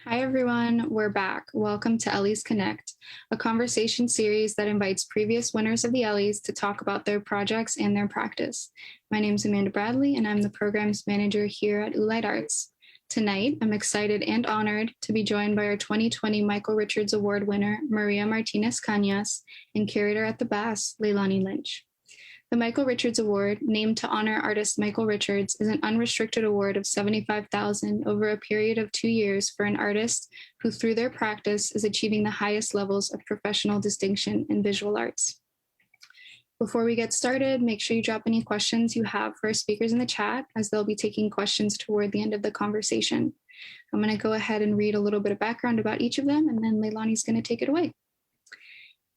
Hi, everyone. We're back. Welcome to Ellies Connect, a conversation series that invites previous winners of the Ellies to talk about their projects and their practice. My name is Amanda Bradley, and I'm the programs manager here at Unlearning Arts. Tonight, I'm excited and honored to be joined by our 2020 Michael Richards Award winner, Maria Martínez-Cañas, and curator at the Bass, Leilani Lynch. The Michael Richards Award, named to honor artist Michael Richards, is an unrestricted award of $75,000 over a period of 2 years for an artist who, through their practice, is achieving the highest levels of professional distinction in visual arts. Before we get started, make sure you drop any questions you have for our speakers in the chat, as they'll be taking questions toward the end of the conversation. I'm going to go ahead and read a little bit of background about each of them, and then Leilani's going to take it away.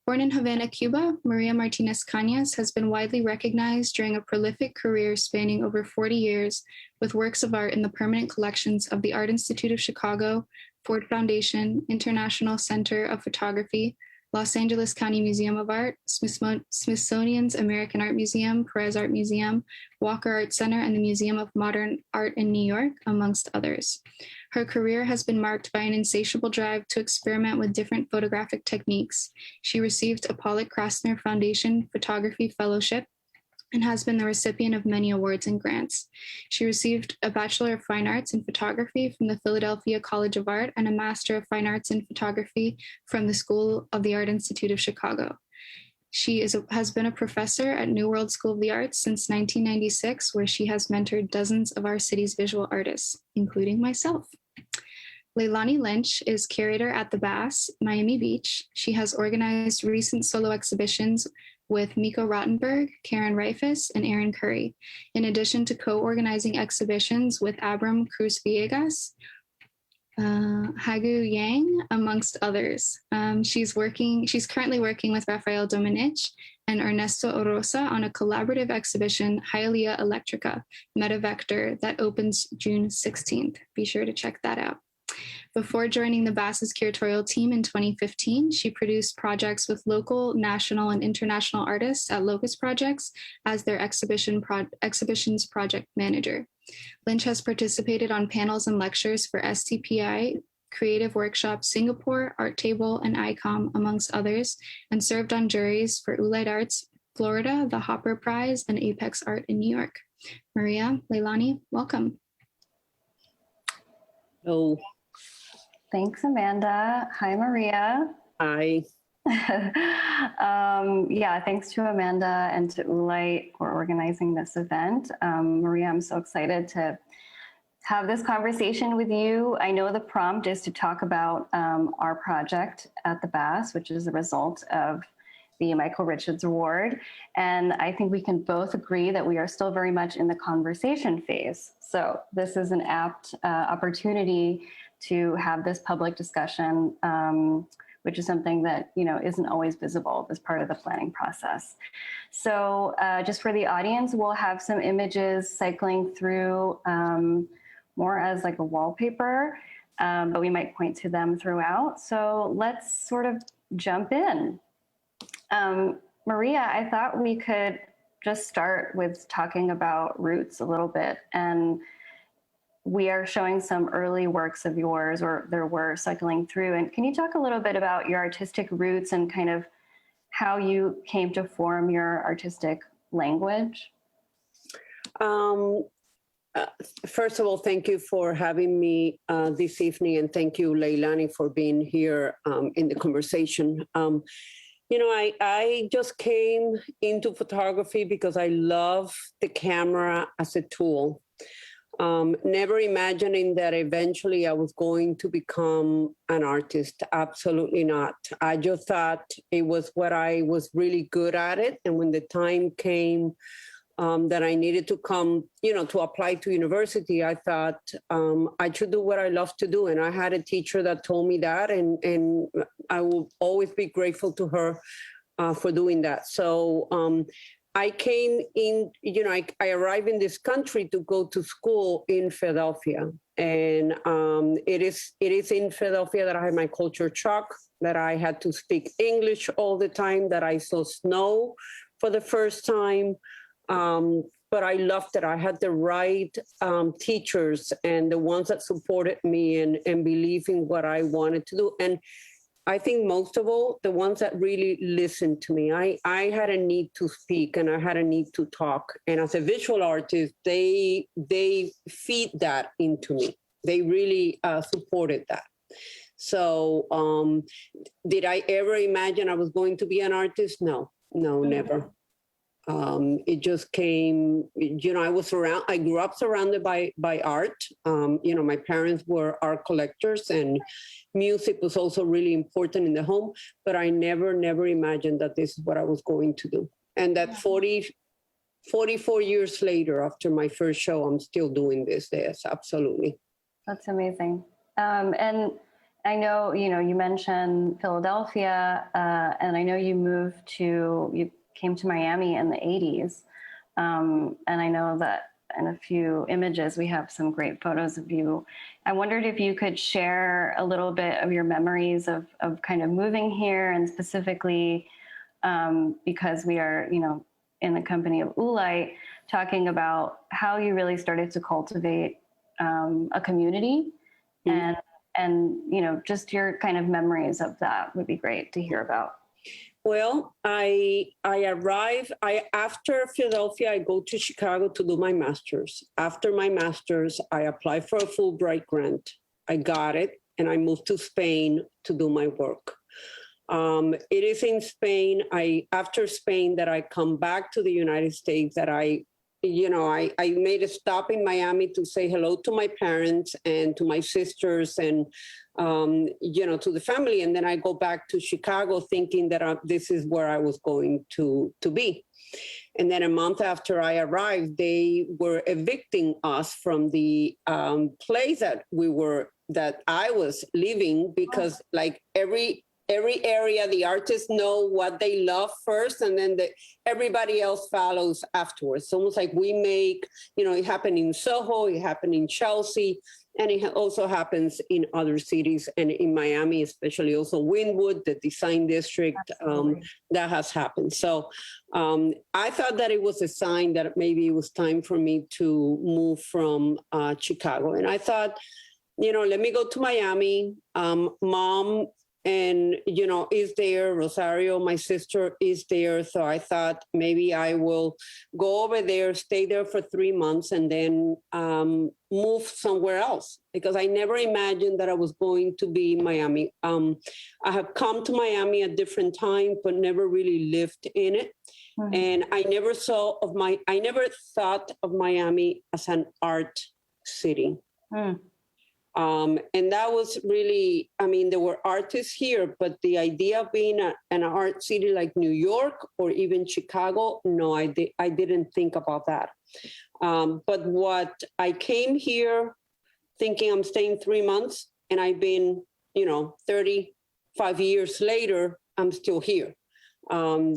Born in Havana, Cuba, Maria Martínez-Cañas has been widely recognized during a prolific career spanning over 40 years with works of art in the permanent collections of the Art Institute of Chicago, Ford Foundation, International Center of Photography, Los Angeles County Museum of Art, Smithsonian's American Art Museum, Perez Art Museum, Walker Art Center, and the Museum of Modern Art in New York, amongst others. Her career has been marked by an insatiable drive to experiment with different photographic techniques. She received a Pollock-Krasner Foundation Photography Fellowship and has been the recipient of many awards and grants. She received a Bachelor of Fine Arts in Photography from the Philadelphia College of Art and a Master of Fine Arts in Photography from the School of the Art Institute of Chicago. She has been a professor at New World School of the Arts since 1996, where she has mentored dozens of our city's visual artists, including myself. Leilani Lynch is curator at the Bass, Miami Beach. She has organized recent solo exhibitions with Miko Rottenberg, Karen Reifus, and Aaron Curry, in addition to co-organizing exhibitions with Abram Cruz Villegas, Hagu Yang, amongst others. She's currently working with Rafael Domenech and Ernesto Orosa on a collaborative exhibition, Hylia Electrica, Metavector, that opens June 16th. Be sure to check that out. Before joining the Bass's curatorial team in 2015, she produced projects with local, national, and international artists at Locust Projects as their exhibitions project manager. Lynch has participated on panels and lectures for STPI, Creative Workshop Singapore, Art Table, and ICOM, amongst others, and served on juries for Unlearning Arts Florida, the Hopper Prize, and Apex Art in New York. Maria, Leilani, welcome. Oh. Thanks, Amanda. Hi, Maria. Hi. Thanks to Amanda and to Ulay for organizing this event. Maria, I'm so excited to have this conversation with you. I know the prompt is to talk about our project at the Bass, which is the result of the Michael Richards Award. And I think we can both agree that we are still very much in the conversation phase. So this is an apt opportunity to have this public discussion, which is something that, isn't always visible as part of the planning process. So just for the audience, we'll have some images cycling through more as like a wallpaper, but we might point to them throughout. So let's sort of jump in. Maria, I thought we could just start with talking about roots a little bit. And we are showing some early works of yours, or there were cycling through. And can you talk a little bit about your artistic roots and kind of how you came to form your artistic language? First of all, thank you for having me this evening, and thank you, Leilani, for being here in the conversation. I just came into photography because I love the camera as a tool. Never imagining that eventually I was going to become an artist. Absolutely not. I just thought it was what I was really good at it. And when the time came that I needed to come, to apply to university, I thought I should do what I love to do. And I had a teacher that told me that, and I will always be grateful to her for doing that. So I came in, I arrived in this country to go to school in Philadelphia. And it is in Philadelphia that I had my culture shock, that I had to speak English all the time, that I saw snow for the first time. but I loved it. I had the right teachers and the ones that supported me and believed in what I wanted to do. And I think most of all, the ones that really listened to me. I had a need to speak and I had a need to talk. And as a visual artist, they feed that into me. They really supported that. So did I ever imagine I was going to be an artist? No, never. It just came, I grew up surrounded by art. My parents were art collectors and music was also really important in the home, but I never imagined that this is what I was going to do. And that 44 years later, after my first show, I'm still doing this. Yes, absolutely. That's amazing. And I know, you mentioned Philadelphia, and I know you came to Miami in the 80s. And I know that in a few images, we have some great photos of you. I wondered if you could share a little bit of your memories of kind of moving here, and specifically because we are, in the company of Ulite, talking about how you really started to cultivate a community, and just your kind of memories of that would be great to hear about. Well, I arrived, after Philadelphia, I go to Chicago to do my master's. After my master's, I applied for a Fulbright grant. I got it, and I moved to Spain to do my work. It is in Spain, after Spain, that I come back to the United States, that I made a stop in Miami to say hello to my parents and to my sisters and, to the family. And then I go back to Chicago thinking that this is where I was going to be. And then a month after I arrived, they were evicting us from the place that I was living, because like every area, the artists know what they love first, and then everybody else follows afterwards. It's almost like we make, it happened in Soho, it happened in Chelsea, and it also happens in other cities, and in Miami, especially also Wynwood, the design district, that has happened. So I thought that it was a sign that maybe it was time for me to move from Chicago. And I thought, let me go to Miami. Mom and, is there. Rosario, my sister, is there. So I thought maybe I will go over there, stay there for 3 months, and then move somewhere else, because I never imagined that I was going to be in Miami. I have come to Miami at different times, but never really lived in it. Mm-hmm. And I never thought of Miami as an art city. Mm. And that was really, there were artists here, but the idea of being an art city like New York or even Chicago, no, I didn't think about that. But what I came here thinking I'm staying 3 months, and I've been, 35 years later, I'm still here. But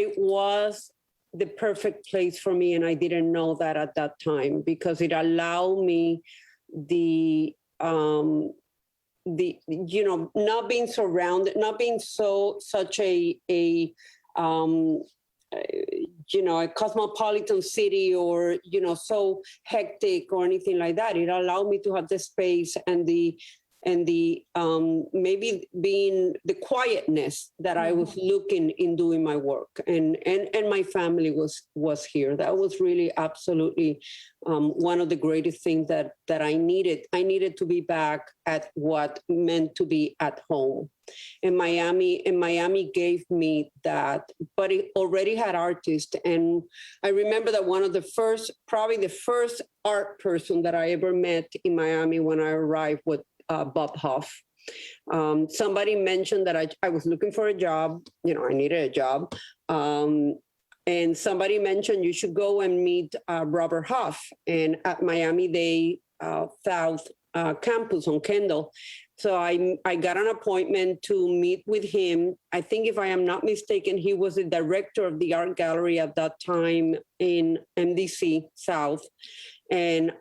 it was the perfect place for me, and I didn't know that at that time, because it allowed me not being surrounded, not being such a cosmopolitan city, or so hectic or anything like that. It allowed me to have the space and the maybe being the quietness that I was looking in doing my work, and my family was here. That was really absolutely one of the greatest things that I needed. I needed to be back at what meant to be at home. And Miami gave me that, but it already had artists. And I remember that probably the first art person that I ever met in Miami when I arrived was Bob Hoff. Somebody mentioned that I was looking for a job. I needed a job. And somebody mentioned you should go and meet Robert Hoff and at Miami-Dade South campus on Kendall. So I got an appointment to meet with him. I think, if I am not mistaken, he was the director of the art gallery at that time in MDC South. And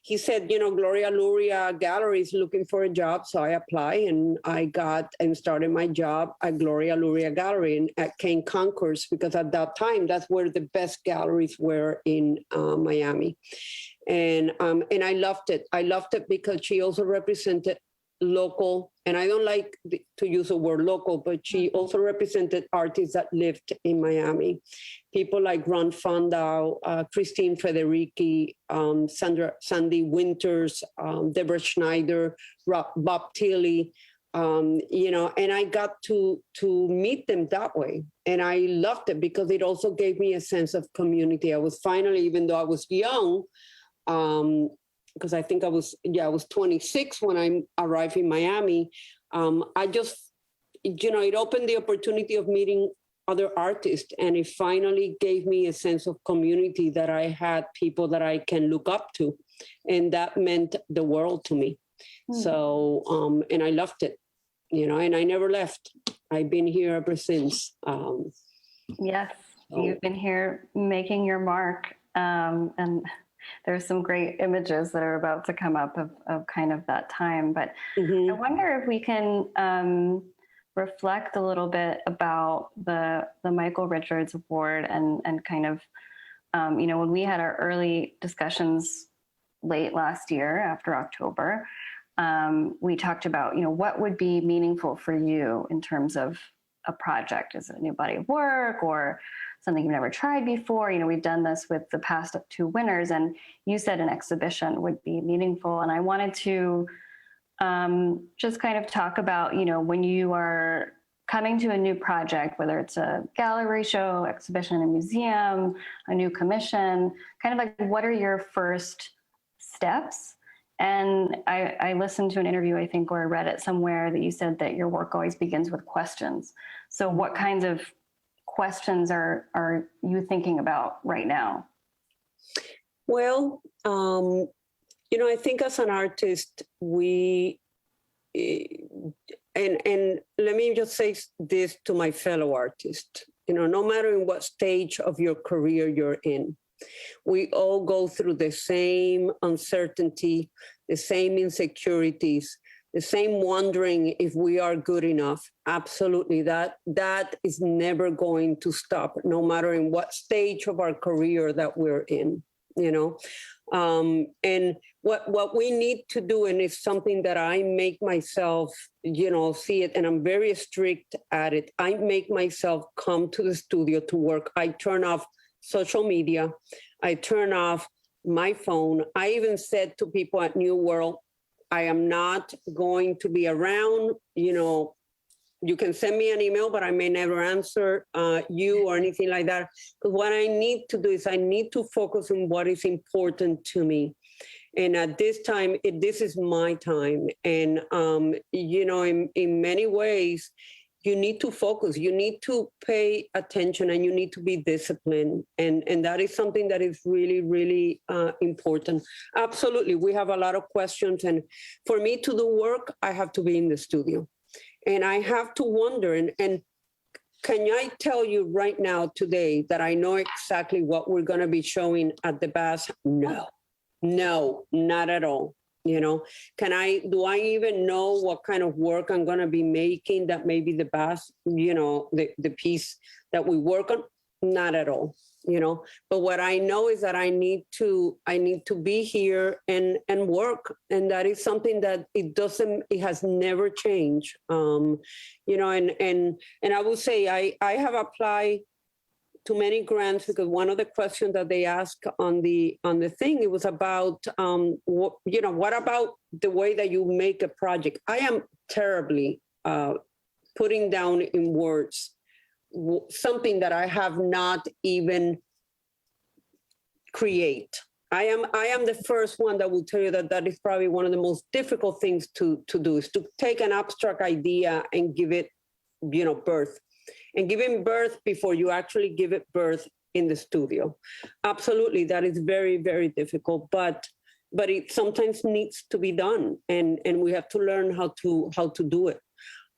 he said, Gloria Luria Gallery is looking for a job. So I applied and I got and started my job at Gloria Luria Gallery at Cane Concourse, because at that time, that's where the best galleries were in Miami. And I loved it. I loved it because she also represented local, and I don't like to use the word local, but she also represented artists that lived in Miami. People like Ron Fondau, Christine Federici, Sandy Winters, Deborah Schneider, Bob Tilly, and I got to meet them that way. And I loved it because it also gave me a sense of community. I was finally, even though I was young, because I think I was 26 when I arrived in Miami. I just, it opened the opportunity of meeting other artists, and it finally gave me a sense of community that I had people that I can look up to, and that meant the world to me. Mm-hmm. So, and I loved it, and I never left. I've been here ever since. Yes, you've been here making your mark, and there's some great images that are about to come up of kind of that time. But I wonder if we can reflect a little bit about the Michael Richards Award and kind of, when we had our early discussions late last year after October, we talked about, what would be meaningful for you in terms of a project? Is it a new body of work or something you've never tried before? We've done this with the past 2 winners, and you said an exhibition would be meaningful. And I wanted to just kind of talk about, when you are coming to a new project, whether it's a gallery show, exhibition, a museum, a new commission, kind of like, what are your first steps? And I listened to an interview, I think, or I read it somewhere that you said that your work always begins with questions. So what kinds of questions are you thinking about right now? Well, I think as an artist, and let me just say this to my fellow artists, no matter in what stage of your career you're in, we all go through the same uncertainty, the same insecurities, the same wondering if we are good enough. Absolutely, that is never going to stop, no matter in what stage of our career that we're in, And what we need to do, and it's something that I make myself, see it, and I'm very strict at it. I make myself come to the studio to work. I turn off social media. I turn off my phone. I even said to people at New World, I am not going to be around. You can send me an email, but I may never answer you or anything like that. Because what I need to do is I need to focus on what is important to me. And at this time, this is my time. And, in many ways, you need to focus, you need to pay attention, and you need to be disciplined. And that is something that is really, really important. Absolutely. We have a lot of questions. And for me to do work, I have to be in the studio. And I have to wonder, and can I tell you right now today that I know exactly what we're going to be showing at the BAS? No, not at all. Do I even know what kind of work I'm going to be making that may be the best, the piece that we work on? Not at all, but what I know is that I need to be here and work. And that is something that it has never changed. And I will say, I have applied to many grants because one of the questions that they asked on the thing, it was about, what about the way that you make a project? I am terribly putting down in words something that I have not even create. I am the first one that will tell you that is probably one of the most difficult things to do, is to take an abstract idea and give it, birth. And giving birth before you actually give it birth in the studio. Absolutely, that is very, very difficult, but it sometimes needs to be done, and we have to learn how to do it.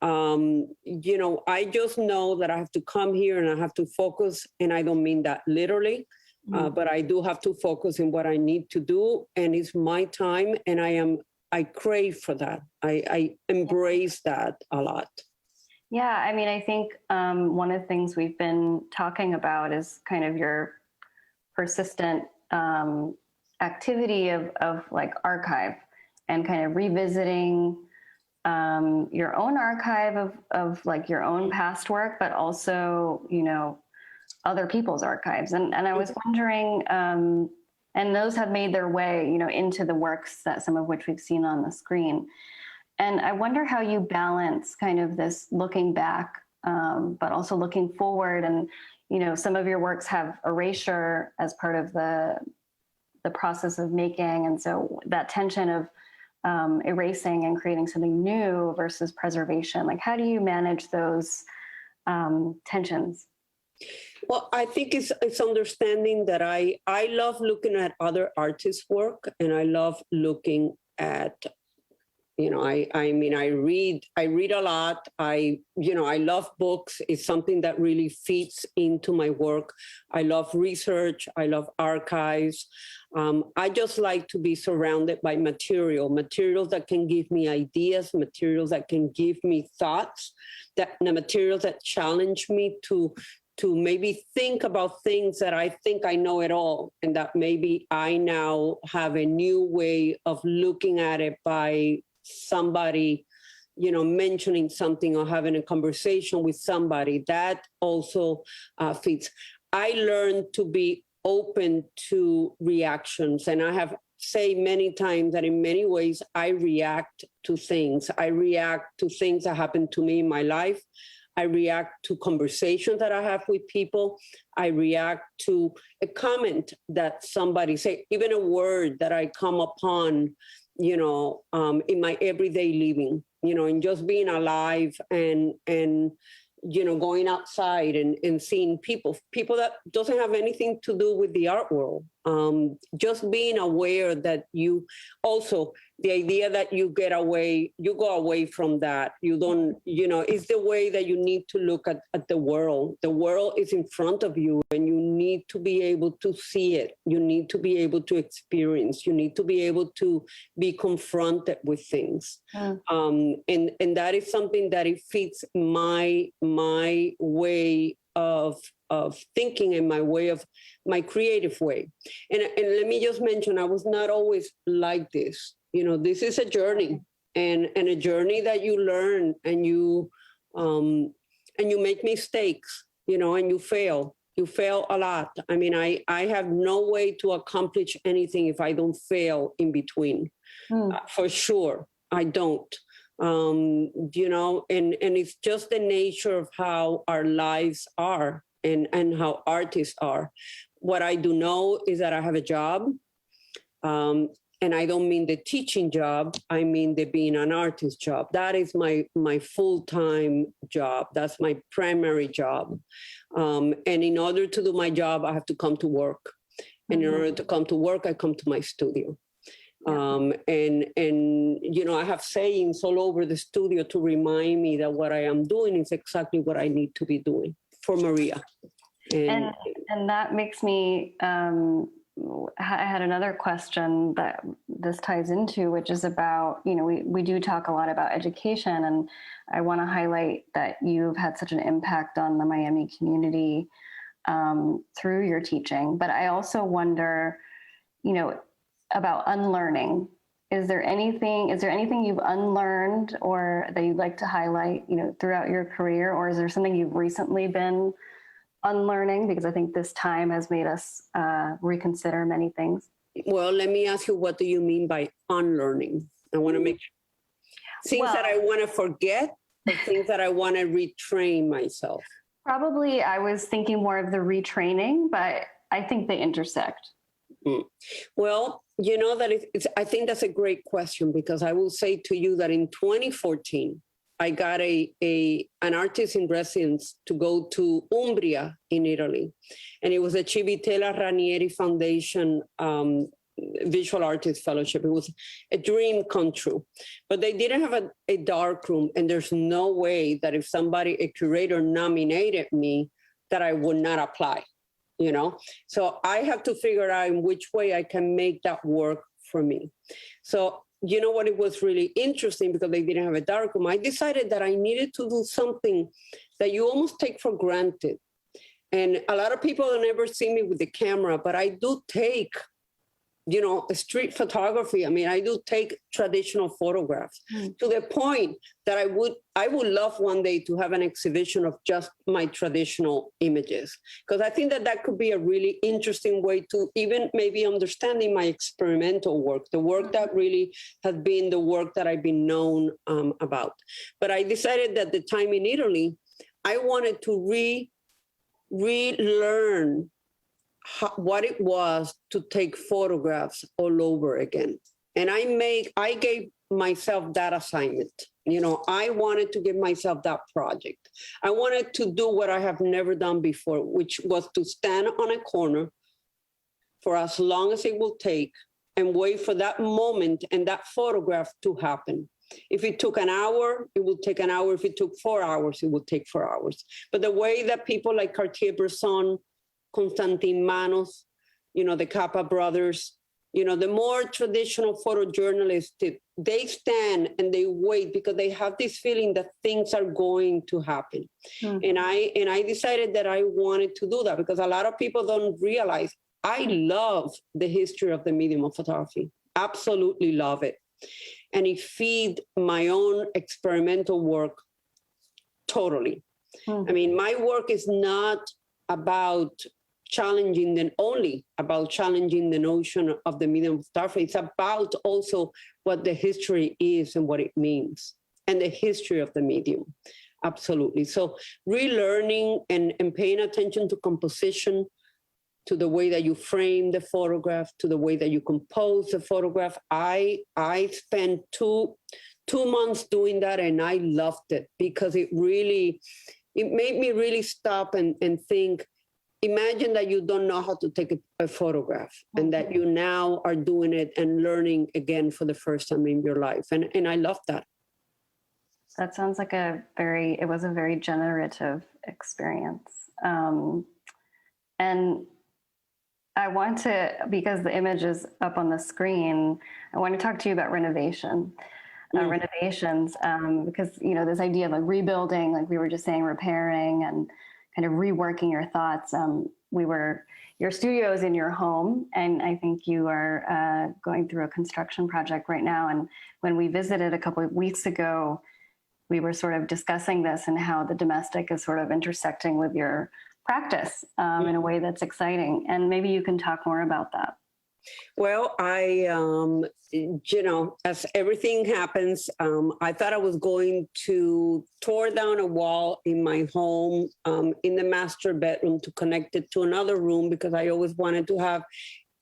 I just know that I have to come here and I have to focus, and I don't mean that literally, but I do have to focus in what I need to do, and it's my time, and I crave for that. I embrace that a lot. Yeah, I mean, I think one of the things we've been talking about is kind of your persistent activity of like archive and kind of revisiting your own archive of like your own past work, but also, you know, other people's archives. And I was wondering, and those have made their way, you know, into the works that some of which we've seen on the screen. And I wonder how you balance kind of this looking back, but also looking forward. And, you know, some of your works have erasure as part of the process of making. And so that tension of erasing and creating something new versus preservation, like how do you manage those tensions? Well, I think it's understanding that I love looking at other artists' work, and I love looking at, you know, I mean, I read a lot. I love books. It's something that really fits into my work. I love research. I love archives. I just like to be surrounded by materials that can give me ideas, materials that can give me thoughts, the materials that challenge me to maybe think about things that I think I know it all, and that maybe I now have a new way of looking at it by somebody, you know, mentioning something or having a conversation with somebody. That also fits. I learned to be open to reactions, and I have said many times that in many ways I react to things. I react to things that happen to me in my life. I react to conversations that I have with people. I react to a comment that somebody say, even a word that I come upon, you know, in my everyday living, you know, and just being alive and you know, going outside and seeing people that doesn't have anything to do with the art world. Just being aware that you also, the idea that you go away from that. You don't, you know, it's the way that you need to look at the world. The world is in front of you, and you need to be able to see it. You need to be able to experience. You need to be able to be confronted with things. And that is something that it fits my way of thinking and my creative way. And let me just mention, I was not always like this. You know, this is a journey, and a journey that you learn, and you make mistakes, you know, and you fail a lot. I mean, I have no way to accomplish anything if I don't fail in between. For sure, I don't. You know, and it's just the nature of how our lives are and how artists are. What I do know is that I have a job, and I don't mean the teaching job, I mean the being an artist job. That is my full-time job. That's my primary job. And in order to do my job, I have to come to work. And in order to come to work, I come to my studio. And you know, I have sayings all over the studio to remind me that what I am doing is exactly what I need to be doing for Maria. And that makes me, I had another question that this ties into, which is about, you know, we do talk a lot about education, and I want to highlight that you've had such an impact on the Miami community through your teaching. But I also wonder, you know, about unlearning. Is there anything you've unlearned or that you'd like to highlight, you know, throughout your career, or is there something you've recently been unlearning? Because I think this time has made us reconsider many things. Well, let me ask you, what do you mean by unlearning? I want to make things that I want to forget, or things that I want to retrain myself. Probably I was thinking more of the retraining, but I think they intersect. Well, you know that I think that's a great question, because I will say to you that in 2014, I got an artist in residence to go to Umbria in Italy. And it was a Civitella Ranieri Foundation Visual Artist Fellowship. It was a dream come true. But they didn't have a dark room. And there's no way that if a curator nominated me, that I would not apply. you know? So I have to figure out in which way I can make that work for me. So, you know what, it was really interesting because they didn't have a darkroom. I decided that I needed to do something that you almost take for granted. And a lot of people have never seen me with the camera, but I do take, you know, street photography. I mean, I do take traditional photographs to the point that I would love one day to have an exhibition of just my traditional images, because I think that that could be a really interesting way to even maybe understanding my experimental work, the work that really has been the work that I've been known about. But I decided that the time in Italy, I wanted to relearn what it was to take photographs all over again. And I gave myself that assignment. You know, I wanted to give myself that project. I wanted to do what I have never done before, which was to stand on a corner for as long as it will take and wait for that moment and that photograph to happen. If it took an hour, it will take an hour. If it took 4 hours, it will take 4 hours. But the way that people like Cartier-Bresson, Constantin Manos, you know, the Capa brothers, you know, the more traditional photojournalists, they stand and they wait because they have this feeling that things are going to happen. And I decided that I wanted to do that because a lot of people don't realize I love the history of the medium of photography. Absolutely love it. And it feeds my own experimental work totally. I mean, my work is not about only about challenging the notion of the medium of photography. It's about also what the history is and what it means, and the history of the medium. Absolutely. So relearning and paying attention to composition, to the way that you frame the photograph, to the way that you compose the photograph. I spent two months doing that, and I loved it because it made me really stop and think. Imagine that you don't know how to take a photograph and that you now are doing it and learning again for the first time in your life. And I love that. That sounds like it was a very generative experience. And I want to, because the image is up on the screen, I want to talk to you about renovation. Renovations, because, you know, this idea of like rebuilding, like we were just saying, repairing and kind of reworking your thoughts. Your studio is in your home, and I think you are going through a construction project right now. And when we visited a couple of weeks ago, we were sort of discussing this and how the domestic is sort of intersecting with your practice in a way that's exciting. And maybe you can talk more about that. Well, you know, as everything happens, I thought I was going to tear down a wall in my home in the master bedroom to connect it to another room because I always wanted to have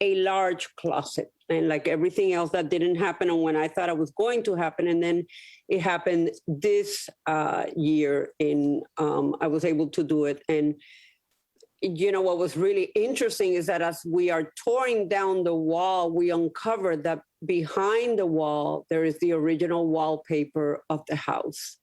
a large closet. And like everything else that didn't happen and when I thought it was going to happen. And then it happened this year I was able to do it. And you know, what was really interesting is that as we are tearing down the wall, we uncovered that behind the wall, there is the original wallpaper of the house.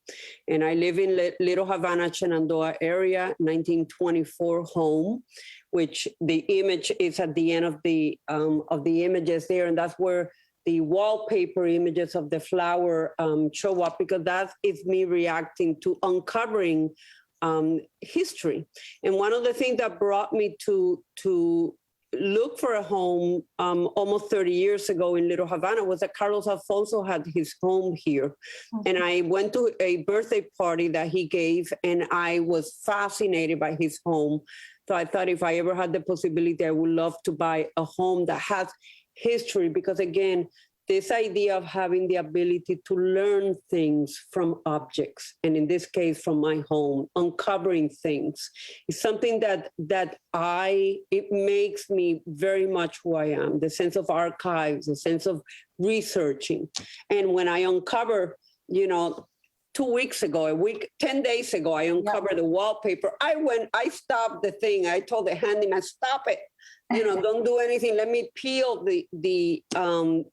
And I live in Little Havana, Shenandoah area, 1924 home, which the image is at the end of the images there. And that's where the wallpaper images of the flower show up, because that is me reacting to uncovering history. And one of the things that brought me to look for a home almost 30 years ago in Little Havana was that Carlos Alfonso had his home here. And I went to a birthday party that he gave, and I was fascinated by his home. So I thought if I ever had the possibility, I would love to buy a home that has history, because again, this idea of having the ability to learn things from objects, and in this case, from my home, uncovering things, is something that it makes me very much who I am, the sense of archives, the sense of researching. And when I uncover, you know, 2 weeks ago, 10 days ago, I uncovered the wallpaper. I stopped the thing. I told the handyman, stop it. don't do anything. Let me peel the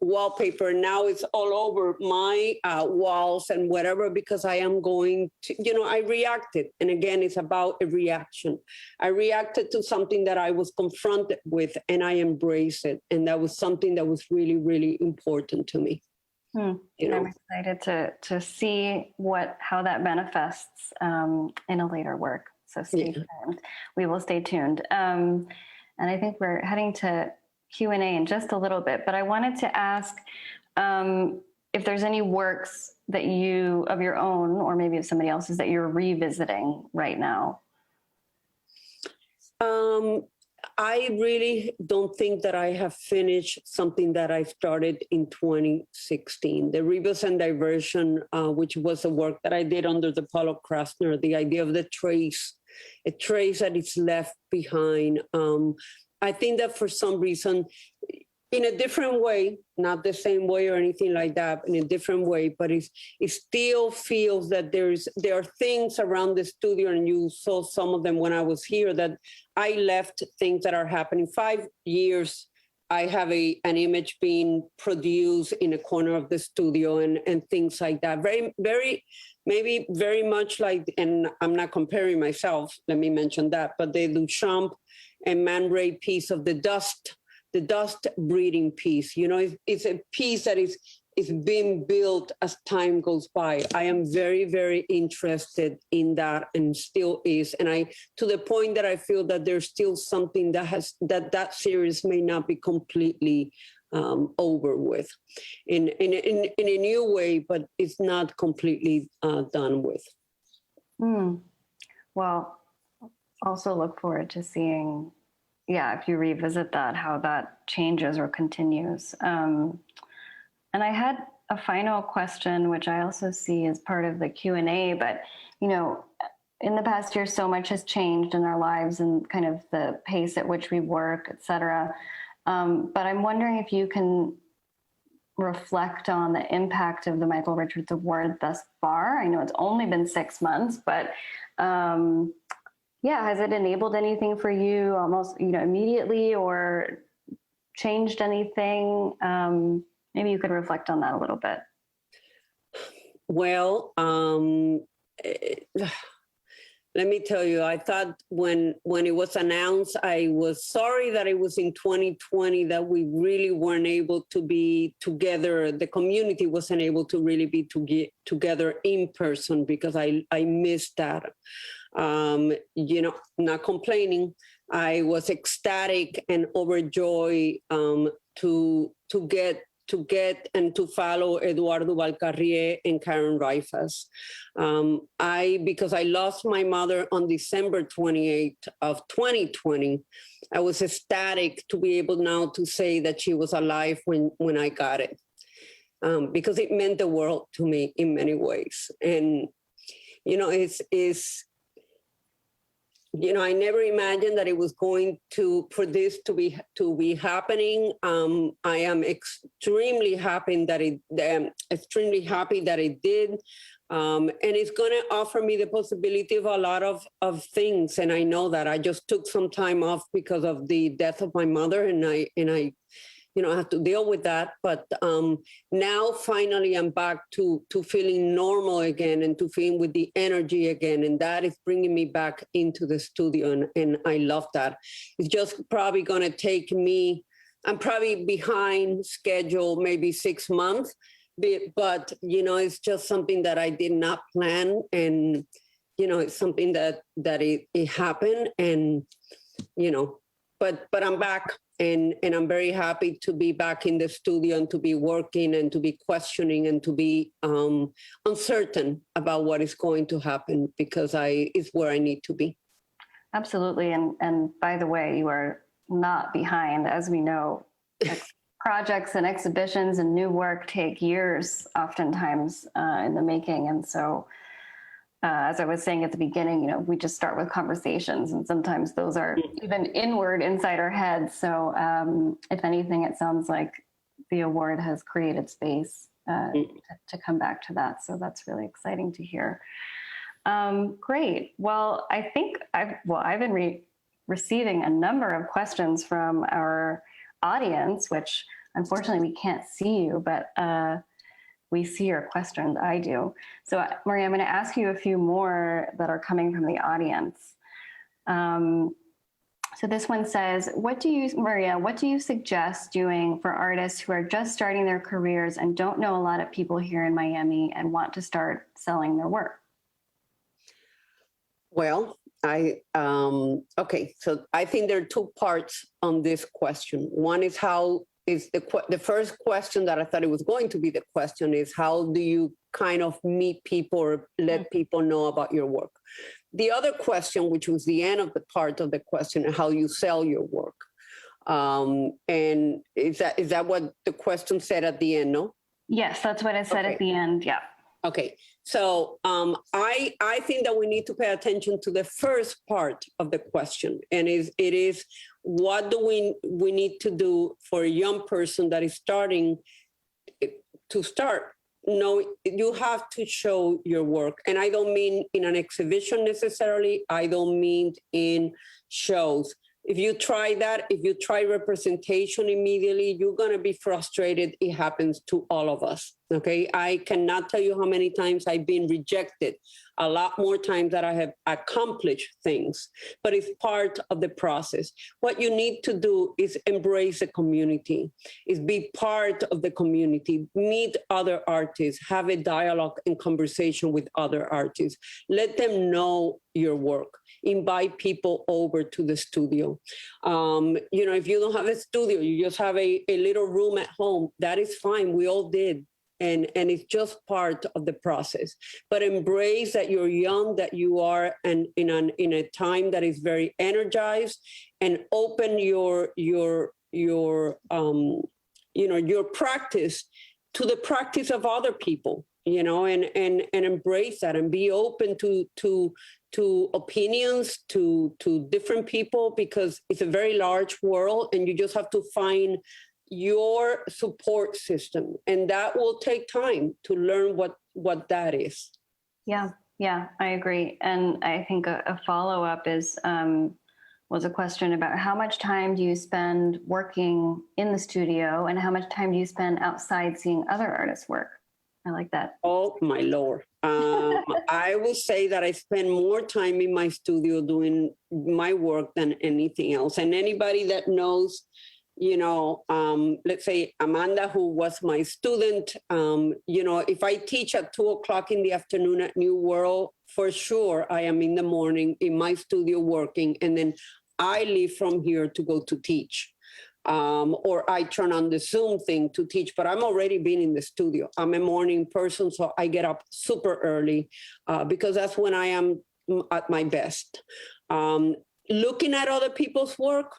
wallpaper. Now it's all over my walls and whatever, because I am going to, I reacted. And again, it's about a reaction. I reacted to something that I was confronted with, and I embraced it. And that was something that was really, really important to me. I'm excited to see how that manifests in a later work. So stay tuned. We will stay tuned. And I think we're heading to Q&A in just a little bit, but I wanted to ask if there's any works that you, of your own, or maybe of somebody else's, that you're revisiting right now. I really don't think that I have finished something that I started in 2016. The Rebus and Diversion, which was a work that I did under the Paulo Krasner, the idea of the trace, a trace that is left behind. I think that for some reason, in a different way, not the same way or anything like that, in a different way, but it still feels that there are things around the studio, and you saw some of them when I was here, that I left things that are happening. 5 years, I have an image being produced in a corner of the studio and things like that. Very, very, maybe very much like, and I'm not comparing myself, let me mention that, but the Duchamp and Man Ray piece of the dust breeding piece, it's a piece that is being built as time goes by. I am very, very interested in that, and still is. And to the point that I feel that there's still something that series may not be completely over with in a new way, but it's not completely done with. Well, also look forward to seeing, if you revisit that, how that changes or continues. And I had a final question, which I also see as part of the Q&A, but, in the past year, so much has changed in our lives and kind of the pace at which we work, et cetera. But I'm wondering if you can reflect on the impact of the Michael Richards Award thus far. I know it's only been 6 months, but has it enabled anything for you almost, immediately, or changed anything? Maybe you could reflect on that a little bit. Well, let me tell you, I thought when it was announced, I was sorry that it was in 2020 that we really weren't able to be together. The community wasn't able to really be together in person, because I missed that. Not complaining. I was ecstatic and overjoyed to get and to follow Eduardo Valcarrier and Karen Reifas. Because I lost my mother on December 28th of 2020, I was ecstatic to be able now to say that she was alive when I got it, because it meant the world to me in many ways. And, I never imagined that it was going for this to be happening. I am extremely happy that it did. And it's going to offer me the possibility of a lot of things. And I know that I just took some time off because of the death of my mother, and I have to deal with that. But now finally I'm back to feeling normal again, and to feeling with the energy again. And that is bringing me back into the studio. And I love that. It's just probably going to take me, I'm probably behind schedule, maybe 6 months. But, it's just something that I did not plan. And, it's something that it happened. And, but I'm back. And I'm very happy to be back in the studio and to be working and to be questioning and to be uncertain about what is going to happen, because it's where I need to be. Absolutely. And by the way, you are not behind. As we know, projects and exhibitions and new work take years oftentimes in the making. And so as I was saying at the beginning, we just start with conversations, and sometimes those are even inward inside our heads. So if anything, it sounds like the award has created space to come back to that. So that's really exciting to hear. Great. Well, I think I've been receiving a number of questions from our audience, which unfortunately we can't see you, but we see your questions. I do. So Maria, I'm going to ask you a few more that are coming from the audience. So this one says, Maria, what do you suggest doing for artists who are just starting their careers and don't know a lot of people here in Miami and want to start selling their work? Well, okay, so I think there are two parts on this question. One is the first question that I thought it was going to be the question is, how do you kind of meet people or let people know about your work? The other question, which was the end of the part of the question, how you sell your work. And is that what the question said at the end, no? Yes, that's what it said at the end, yeah. Okay, so I think that we need to pay attention to the first part of the question, and it is what do we need to do for a young person that is starting to start? No, you have to show your work, and I don't mean in an exhibition necessarily. I don't mean in shows. If you try that, if you try representation immediately, you're going to be frustrated. It happens to all of us. Okay. I cannot tell you how many times I've been rejected, a lot more times that I have accomplished things, but it's part of the process. What you need to do is embrace the community, is be part of the community, meet other artists, have a dialogue and conversation with other artists, let them know your work, invite people over to the studio. If you don't have a studio, you just have a little room at home, that is fine. We all did. And it's just part of the process. But embrace that you're young, that you are, and in a time that is very energized, and open your practice to the practice of other people, and embrace that, and be open to opinions, to different people, because it's a very large world, and you just have to find your support system, and that will take time to learn what that is. Yeah, I agree. And I think a follow-up was a question about how much time do you spend working in the studio, and how much time do you spend outside seeing other artists work? I like that. Oh my Lord. I will say that I spend more time in my studio doing my work than anything else. And anybody that knows, let's say Amanda, who was my student, if I teach at 2:00 in the afternoon at New World, for sure I am in the morning in my studio working, and then I leave from here to go to teach. Or I turn on the Zoom thing to teach, but I'm already been in the studio. I'm a morning person, so I get up super early because that's when I am at my best. Looking at other people's work,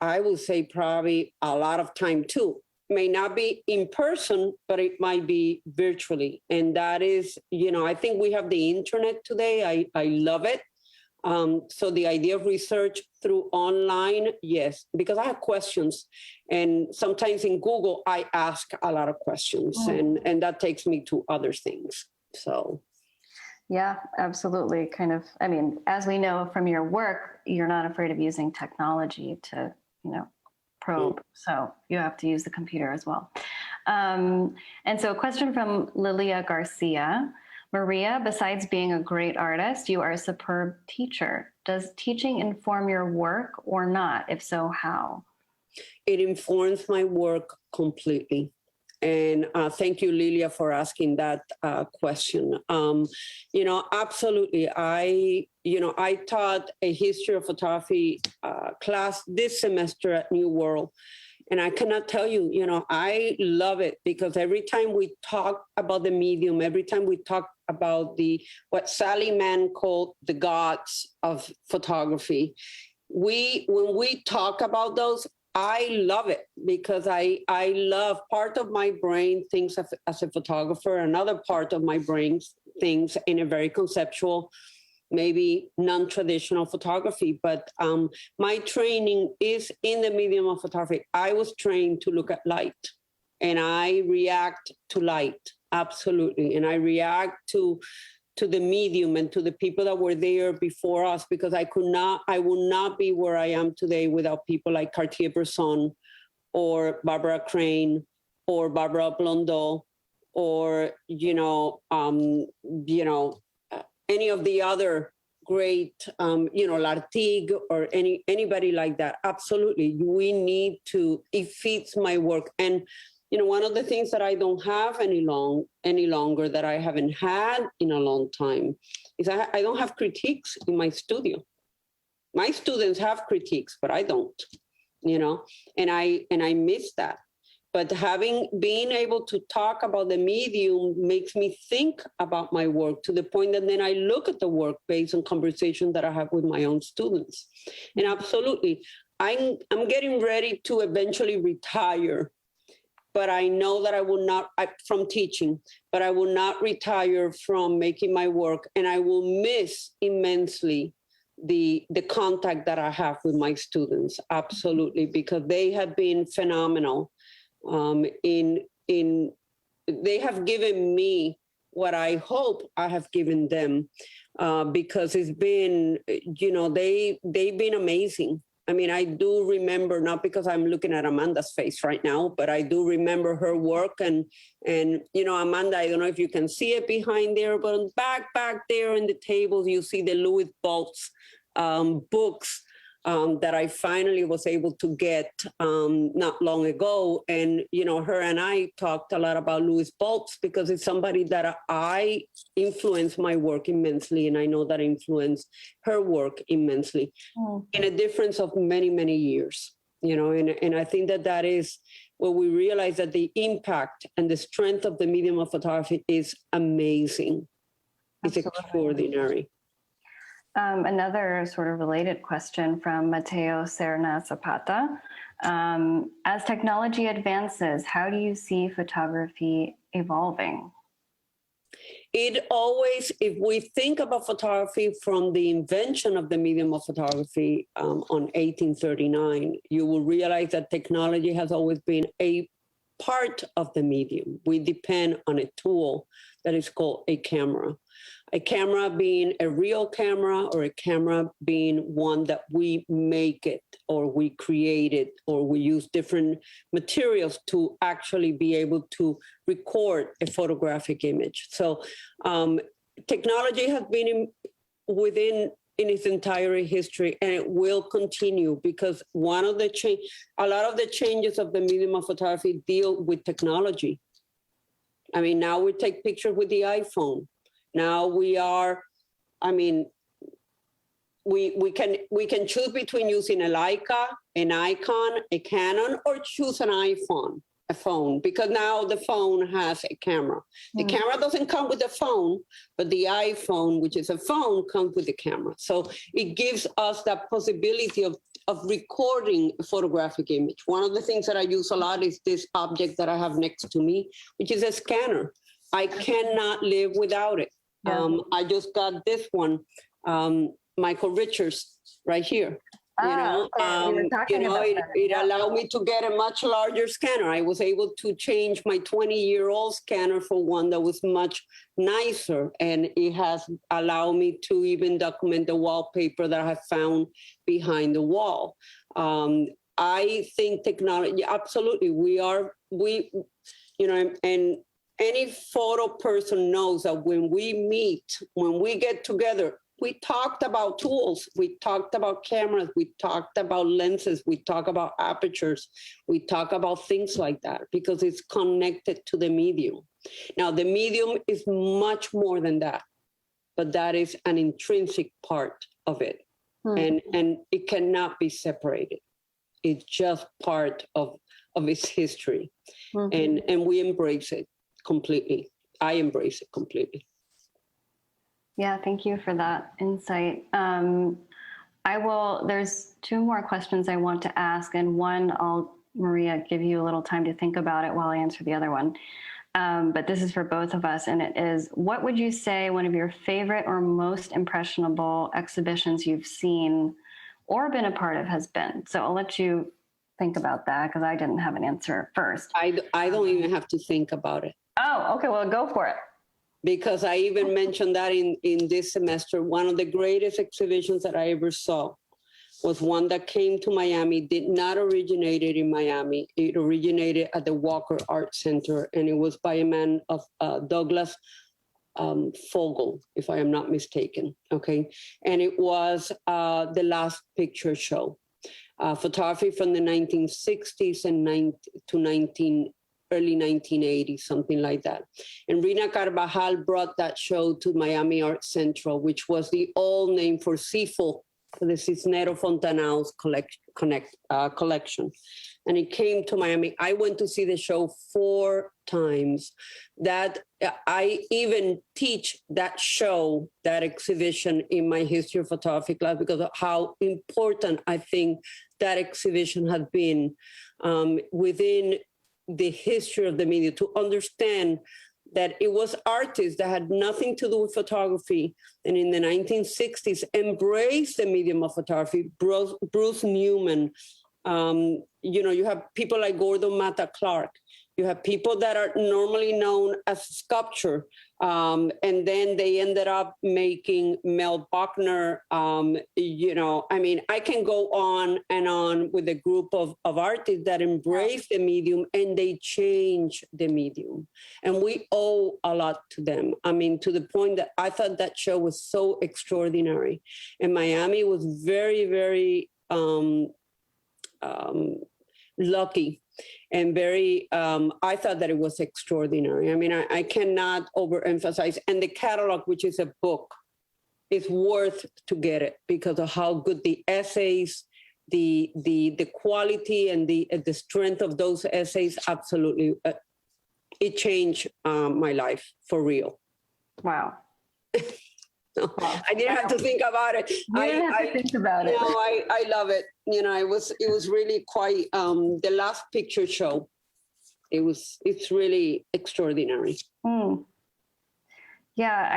I would say probably a lot of time too. May not be in person, but it might be virtually. And that is, I think we have the internet today. I love it. So the idea of research through online, yes, because I have questions. And sometimes in Google, I ask a lot of questions, and that takes me to other things. So. Yeah, absolutely. As we know from your work, you're not afraid of using technology to probe. So you have to use the computer as well. And so a question from Lilia Garcia. Maria, besides being a great artist, you are a superb teacher. Does teaching inform your work or not? If so, how? It informs my work completely. And thank you, Lilia, for asking that question. Absolutely. I taught a history of photography class this semester at New World. And I cannot tell you, I love it, because every time we talk about the medium, every time we talk about what Sally Mann called the gods of photography, when we talk about those, I love it, because I love, part of my brain thinks as a photographer, another part of my brain thinks in a very conceptual, maybe non-traditional photography. But my training is in the medium of photography. I was trained to look at light, and I react to light, absolutely. And I react to the medium and to the people that were there before us, because I will not be where I am today without people like Cartier-Bresson or Barbara Crane or Barbara Blondeau or, any of the other great, Lartigue or anybody like that. Absolutely. We need to, it feeds my work. And, one of the things that I don't have any longer that I haven't had in a long time is I don't have critiques in my studio. My students have critiques, but I don't, and I miss that. But being able to talk about the medium makes me think about my work to the point that then I look at the work based on conversations that I have with my own students. And absolutely, I'm getting ready to eventually retire, but I know that I will not from teaching, but I will not retire from making my work, and I will miss immensely the contact that I have with my students. Absolutely, because they have been phenomenal. They have given me what I hope I have given them, because it's been, they've been amazing. I mean, I do remember, not because I'm looking at Amanda's face right now, but I do remember her work. And Amanda, I don't know if you can see it behind there, but back there in the tables, you see the Louis Boltz books that I finally was able to get not long ago. And, her and I talked a lot about Louis Boltz because it's somebody that I influenced my work immensely. And I know that influenced her work immensely in a difference of many, many years, and I think that is where we realize that the impact and the strength of the medium of photography is amazing. Absolutely. It's extraordinary. Another sort of related question from Mateo Serna Zapata. As technology advances, how do you see photography evolving? It always, if we think about photography from the invention of the medium of photography on 1839, you will realize that technology has always been a part of the medium. We depend on a tool that is called a camera. A camera being a real camera, or a camera being one that we make it or we create it, or we use different materials to actually be able to record a photographic image. So technology has been in its entire history, and it will continue, because a lot of the changes of the medium of photography deal with technology. I mean, now we take pictures with the iPhone. Now we can choose between using a Leica, a Nikon, a Canon, or choose a phone, because now the phone has a camera. The camera doesn't come with the phone, but the iPhone, which is a phone, comes with the camera. So it gives us that possibility of recording a photographic image. One of the things that I use a lot is this object that I have next to me, which is a scanner. I cannot live without it. Yeah. I just got this one, Michael Richards, right here. It allowed me to get a much larger scanner. I was able to change my 20-year-old scanner for one that was much nicer, and it has allowed me to even document the wallpaper that I have found behind the wall. I think technology, absolutely, and any photo person knows that when we get together, we talked about tools, we talked about cameras, we talked about lenses, we talk about apertures, we talk about things like that, because it's connected to the medium. Now, the medium is much more than that, but that is an intrinsic part of it. And it cannot be separated. It's just part of its history. And we embrace it completely. I embrace it completely. Yeah, thank you for that insight. There's two more questions I want to ask, and one, Maria, give you a little time to think about it while I answer the other one. But this is for both of us, and it is, what would you say one of your favorite or most impressionable exhibitions you've seen or been a part of has been? So I'll let you think about that, because I didn't have an answer first. I don't even have to think about it. Oh, okay, well, go for it. because I even mentioned that in this semester. One of the greatest exhibitions that I ever saw was one that came to Miami, did not originate in Miami. It originated at the Walker Art Center, and it was by a man of Douglas Fogel, if I am not mistaken, okay? And it was the Last Picture Show, photography from the 1960s and early 1980s, something like that. And Rina Carvajal brought that show to Miami Art Central, which was the old name for CIFO, for the Cisnero Fontanao's collection. And it came to Miami. I went to see the show 4 times. That I even teach that show, that exhibition in my history of photography class, because of how important I think that exhibition had been within the history of the media, to understand that it was artists that had nothing to do with photography, and in the 1960s embraced the medium of photography. Bruce Newman, you have people like Gordon Matta Clark. You have people that are normally known as sculpture, and then they ended up making Mel Buckner. I can go on and on with a group of artists that embrace the medium, and they change the medium. And we owe a lot to them. I mean, to the point that I thought that show was so extraordinary. And Miami was very, very lucky. And very, I thought that it was extraordinary. I mean, I cannot overemphasize. And the catalog, which is a book, is worth to get it because of how good the essays, the quality and the strength of those essays. Absolutely, it changed my life for real. Wow. I didn't have to think about it. I love it. It was really quite the Last Picture Show. It's really extraordinary. Mm. Yeah,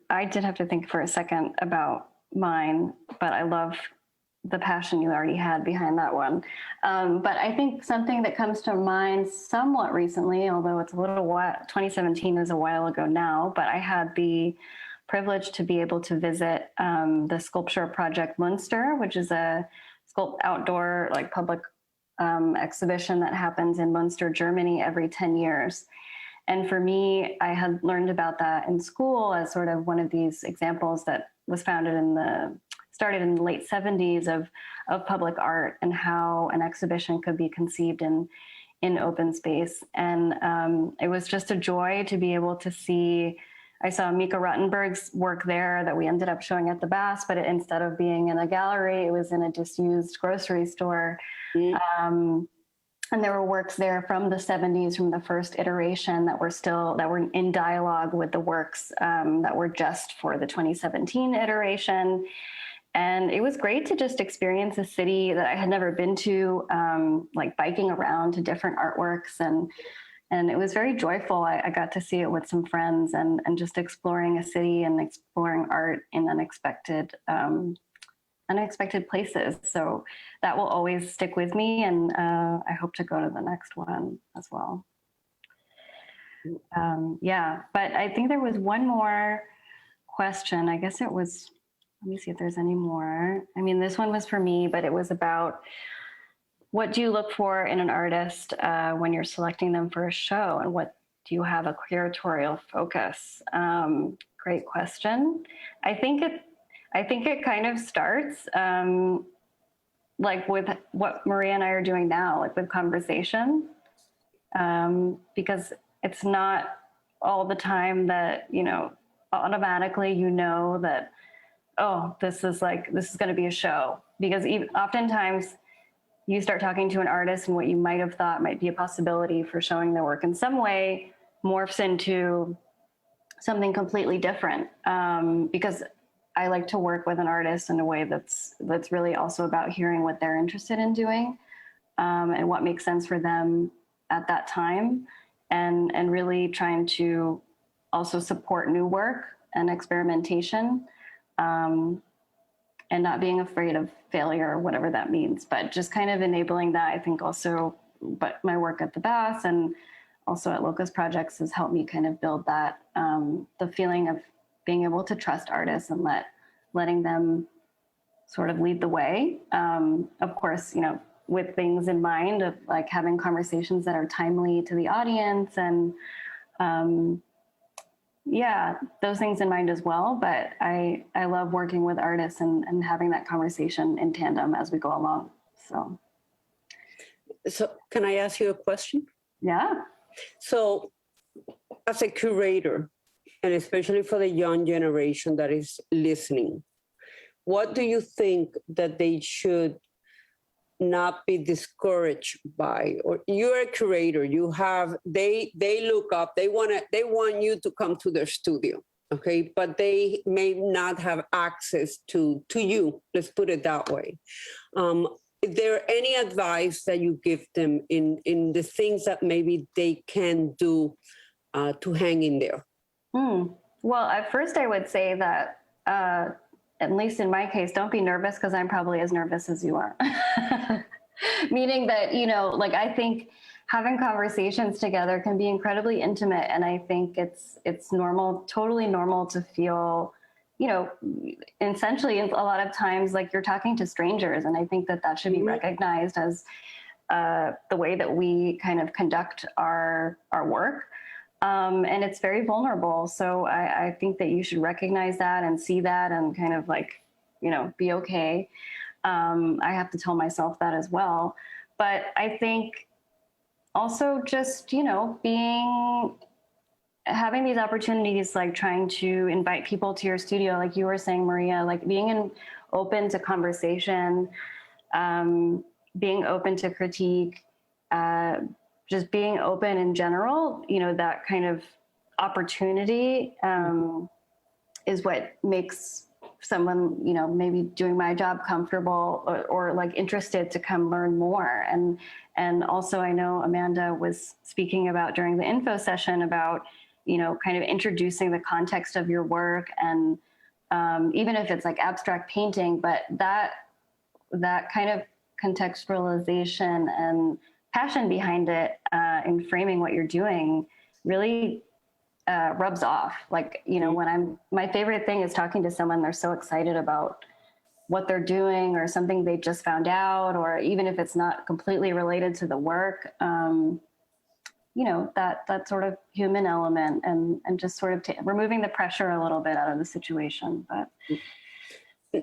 I did have to think for a second about mine, but I love the passion you already had behind that one. But I think something that comes to mind somewhat recently, although it's a little while, 2017 is a while ago now, but I had the privilege to be able to visit the Sculpture Project Munster, which is a outdoor public exhibition that happens in Munster, Germany every 10 years. And for me, I had learned about that in school as sort of one of these examples that was started in the late 70s of public art and how an exhibition could be conceived in open space. And it was just a joy to be able to see. I saw Mika Rottenberg's work there that we ended up showing at the Bass, but instead of being in a gallery, it was in a disused grocery store. Mm. And there were works there from the 70s, from the first iteration that were in dialogue with the works that were just for the 2017 iteration. And it was great to just experience a city that I had never been to, biking around to different artworks. And it was very joyful. I got to see it with some friends and just exploring a city and exploring art in unexpected places. So that will always stick with me. And I hope to go to the next one as well. But I think there was one more question. I guess it was, let me see if there's any more. I mean, this one was for me, but it was about, what do you look for in an artist when you're selecting them for a show? And what do you have a curatorial focus? Great question. I think it kind of starts with what Maria and I are doing now, with conversation, because it's not all the time that, automatically, that, oh, this is going to be a show, because oftentimes you start talking to an artist and what you might have thought might be a possibility for showing their work in some way morphs into something completely different. Because I like to work with an artist in a way that's really also about hearing what they're interested in doing, and what makes sense for them at that time, and really trying to also support new work and experimentation. And not being afraid of failure or whatever that means, but just kind of enabling that. I think also, but my work at the Bass and also at Locust Projects has helped me kind of build that, the feeling of being able to trust artists and letting them sort of lead the way. Of course, with things in mind of like having conversations that are timely to the audience and those things in mind as well. But I love working with artists and having that conversation in tandem as we go along. So can I ask you a question? Yeah. So as a curator, and especially for the young generation that is listening, what do you think that they should not be discouraged by? Or you're a curator, they look up, they want you to come to their studio, okay? But they may not have access to you, let's put it that way. Is there any advice that you give them in the things that maybe they can do to hang in there? Well, at first I would say that, at least in my case, don't be nervous because I'm probably as nervous as you are. Meaning that, I think having conversations together can be incredibly intimate. And I think it's normal, totally normal to feel, essentially a lot of times like you're talking to strangers. And I think that should be recognized as the way that we kind of conduct our work. And it's very vulnerable. So I think that you should recognize that and see that and kind of like, be okay. I have to tell myself that as well. But I think also just, having these opportunities, like trying to invite people to your studio, like you were saying, Maria, like being open to conversation, being open to critique, just being open in general, that kind of opportunity is what makes someone, maybe doing my job comfortable or like interested to come learn more. And also I know Amanda was speaking about during the info session about, kind of introducing the context of your work and even if it's like abstract painting, but that kind of contextualization and passion behind it in framing what you're doing really rubs off. Like, my favorite thing is talking to someone, they're so excited about what they're doing or something they just found out, or even if it's not completely related to the work, that sort of human element and just sort of removing the pressure a little bit out of the situation. But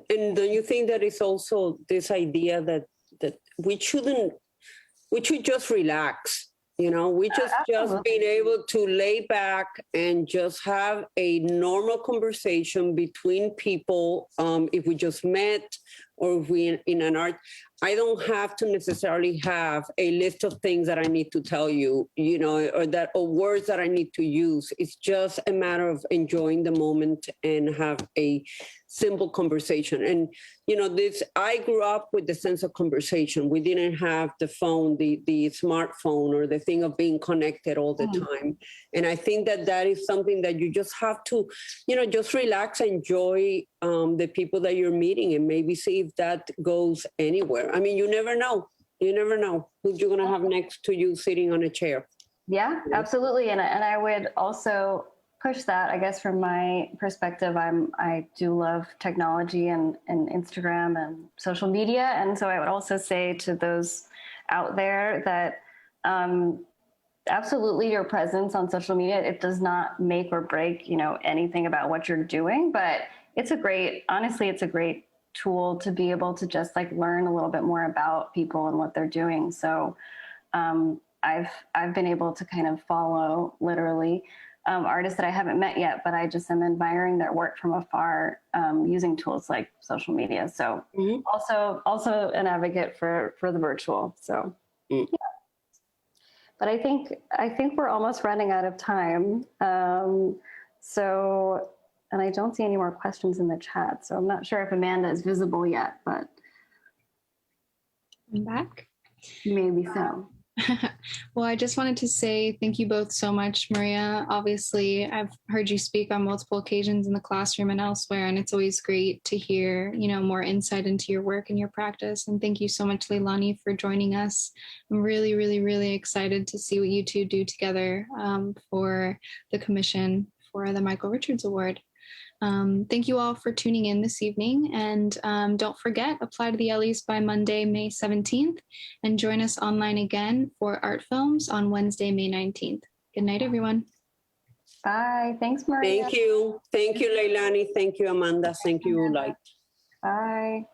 and don't you think that it's also this idea that we should just relax, we just being able to lay back and just have a normal conversation between people. If we just met or if we in an art, I don't have to necessarily have a list of things that I need to tell you, or words that I need to use. It's just a matter of enjoying the moment and have a simple conversation. And, I grew up with the sense of conversation. We didn't have the phone, the smartphone, or the thing of being connected all the time. And I think that is something that you just have to, just relax, enjoy the people that you're meeting, and maybe see if that goes anywhere. I mean, you never know. You never know who you're going to have next to you sitting on a chair. Yeah, absolutely. And I would also push that, I guess, from my perspective. I do love technology and Instagram and social media. And so I would also say to those out there that absolutely your presence on social media, it does not make or break, anything about what you're doing, but it's a great tool to be able to just like learn a little bit more about people and what they're doing. So I've been able to kind of follow literally artists that I haven't met yet, but I just am admiring their work from afar using tools like social media. So also an advocate for the virtual. So yeah. But I think we're almost running out of time. And I don't see any more questions in the chat. So I'm not sure if Amanda is visible yet, but I'm back. Maybe so. Well, I just wanted to say thank you both so much, Maria. Obviously, I've heard you speak on multiple occasions in the classroom and elsewhere, and it's always great to hear, more insight into your work and your practice. And thank you so much, Leilani, for joining us. I'm really, really, really excited to see what you two do together for the commission for the Michael Richards Award. Thank you all for tuning in this evening. And don't forget, apply to the Ellies by Monday, May 17th, and join us online again for art films on Wednesday, May 19th. Good night, everyone. Bye. Thanks, Maria. Thank you. Thank you, Leilani. Thank you, Amanda. Thank you, Light. Bye.